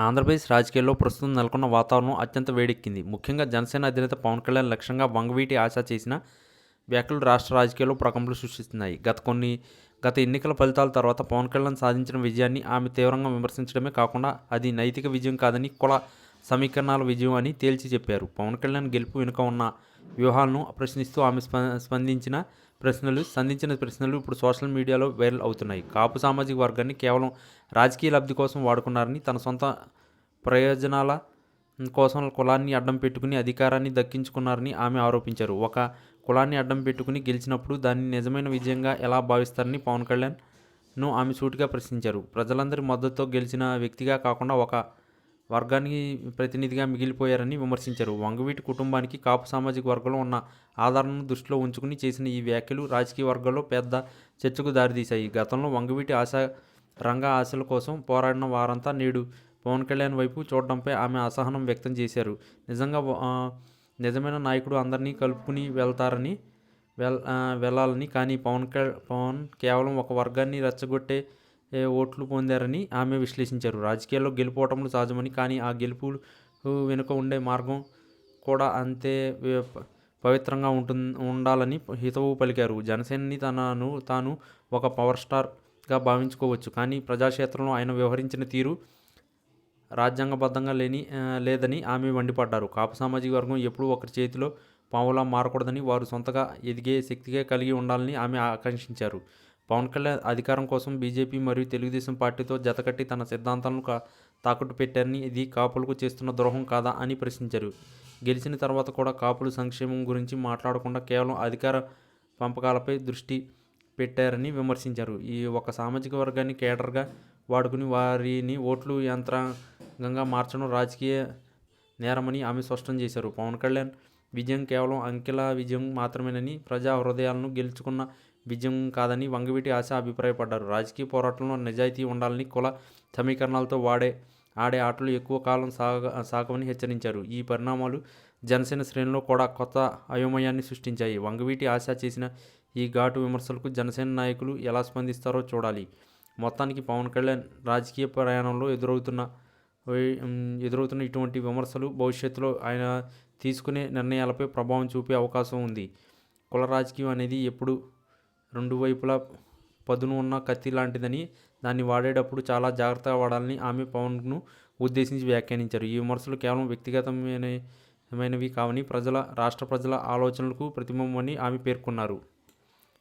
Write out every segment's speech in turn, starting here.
ఆంధ్రప్రదేశ్ రాజకీయాల్లో ప్రస్తుతం నెలకొన్న వాతావరణం అత్యంత వేడెక్కింది. ముఖ్యంగా జనసేన అధినేత పవన్ కళ్యాణ్ లక్ష్యంగా వంగవీటి ఆశ చేసిన వ్యాఖ్యలు రాష్ట్ర రాజకీయాల్లో ప్రకంపనలు సృష్టిస్తున్నాయి. గత ఎన్నికల ఫలితాల తర్వాత పవన్ కళ్యాణ్ సాధించిన విజయాన్ని ఆమె తీవ్రంగా విమర్శించడమే కాకుండా అది నైతిక విజయం కాదని, కుల సమీకరణాల విజయం అని తేల్చి చెప్పారు. పవన్ కళ్యాణ్ గెలుపు వెనుక ఉన్న వ్యూహాలను ప్రశ్నిస్తూ ఆమె సంధించిన ప్రశ్నలు ఇప్పుడు సోషల్ మీడియాలో వైరల్ అవుతున్నాయి. కాపు సామాజిక వర్గాన్ని కేవలం రాజకీయ లబ్ధి కోసం వాడుకున్నారని, తన సొంత ప్రయోజనాల కోసం కులాన్ని అడ్డం పెట్టుకుని అధికారాన్ని దక్కించుకున్నారని ఆమె ఆరోపించారు. ఒక కులాన్ని అడ్డం పెట్టుకుని గెలిచినప్పుడు దాన్ని నిజమైన విజయంగా ఎలా భావిస్తారని పవన్ కళ్యాణ్ను ఆమె సూటిగా ప్రశ్నించారు. ప్రజలందరి మద్దతుతో గెలిచిన వ్యక్తిగా కాకుండా ఒక వర్గానికి ప్రతినిధిగా మిగిలిపోయారని విమర్శించారు. వంగవీటి కుటుంబానికి కాపు సామాజిక వర్గంలో ఉన్న ఆదరణను దృష్టిలో ఉంచుకుని చేసిన ఈ వ్యాఖ్యలు రాజకీయ వర్గాల్లో పెద్ద చర్చకు దారితీశాయి. గతంలో వంగవీటి రంగ ఆశల కోసం పోరాడిన వారంతా నేడు పవన్ కళ్యాణ్ వైపు చూడడంపై ఆమె అసహనం వ్యక్తం చేశారు. నిజమైన నాయకుడు అందరినీ కలుపుకుని వెళ్ళాలని, కానీ పవన్ కేవలం ఒక వర్గాన్ని రెచ్చగొట్టే ఓట్లు పొందారని ఆమె విశ్లేషించారు. రాజకీయాల్లో గెలుపోవటములు సహజమని, కానీ ఆ గెలుపు వెనుక ఉండే మార్గం కూడా అంతే పవిత్రంగా ఉండాలని హితవు పలికారు. జనసేనని తాను ఒక పవర్ స్టార్గా భావించుకోవచ్చు, కానీ ప్రజాక్షేత్రంలో ఆయన వ్యవహరించిన తీరు రాజ్యాంగబద్ధంగా లేదని ఆమె మండిపడ్డారు. కాపు సామాజిక వర్గం ఎప్పుడూ ఒకరి చేతిలో పావులా మారకూడదని, వారు సొంతగా ఎదిగే శక్తిగా కలిగి ఉండాలని ఆమె ఆకాంక్షించారు. పవన్ కళ్యాణ్ అధికారం కోసం బీజేపీ మరియు తెలుగుదేశం పార్టీతో జతకట్టి తన సిద్ధాంతాలను తాకట్టు పెట్టారని, ఇది కాపులకు చేస్తున్న ద్రోహం కాదా అని ప్రశ్నించారు. గెలిచిన తర్వాత కూడా కాపుల సంక్షేమం గురించి మాట్లాడకుండా కేవలం అధికార పంపకాలపై దృష్టి పెట్టారని విమర్శించారు. ఈ ఒక సామాజిక వర్గాన్ని కేడర్గా వాడుకుని వారిని ఓట్లు యంత్రాంగంగా మార్చడం రాజకీయ నేరమని ఆమె స్పష్టం చేశారు. పవన్ కళ్యాణ్ విజయం కేవలం అంకెల విజయం మాత్రమేనని, ప్రజా హృదయాలను గెలుచుకున్న విజయం కాదని వంగవీటి ఆశ అభిప్రాయపడ్డారు. రాజకీయ పోరాటంలో నిజాయితీ ఉండాలని, కుల సమీకరణాలతో ఆడే ఆటలు ఎక్కువ కాలం సాగవని హెచ్చరించారు. ఈ పరిణామాలు జనసేన శ్రేణుల్లో కూడా కొత్త అయోమయాన్ని సృష్టించాయి. వంగవీటి ఆశ చేసిన ఈ ఘాటు విమర్శలకు జనసేన నాయకులు ఎలా స్పందిస్తారో చూడాలి. మొత్తానికి పవన్ కళ్యాణ్ రాజకీయ ప్రయాణంలో ఎదురవుతున్న ఇటువంటి విమర్శలు భవిష్యత్తులో ఆయన తీసుకునే నిర్ణయాలపై ప్రభావం చూపే అవకాశం ఉంది. కుల రాజకీయం అనేది ఎప్పుడు రెండు వైపులా పదును ఉన్న కత్తి లాంటిదని, దాన్ని వాడేటప్పుడు చాలా జాగ్రత్తగా వాడాలని ఆమె పవన్ను ఉద్దేశించి వ్యాఖ్యానించారు. ఈ విమర్శలు కేవలం వ్యక్తిగతమైనవి కావని, రాష్ట్ర ప్రజల ఆలోచనలకు ప్రతిబింబమని ఆమె పేర్కొన్నారు.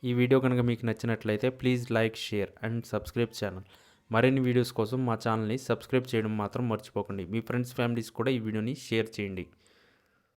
ఈ వీడియో కనుక మీకు నచ్చినట్లయితే please like, share and subscribe channel. మరిన్ని వీడియోస్ కోసం మా ఛానల్ని సబ్స్క్రైబ్ చేయడం మాత్రం మర్చిపోకండి. మీ ఫ్రెండ్స్, ఫ్యామిలీస్ కూడా ఈ వీడియోని షేర్ చేయండి.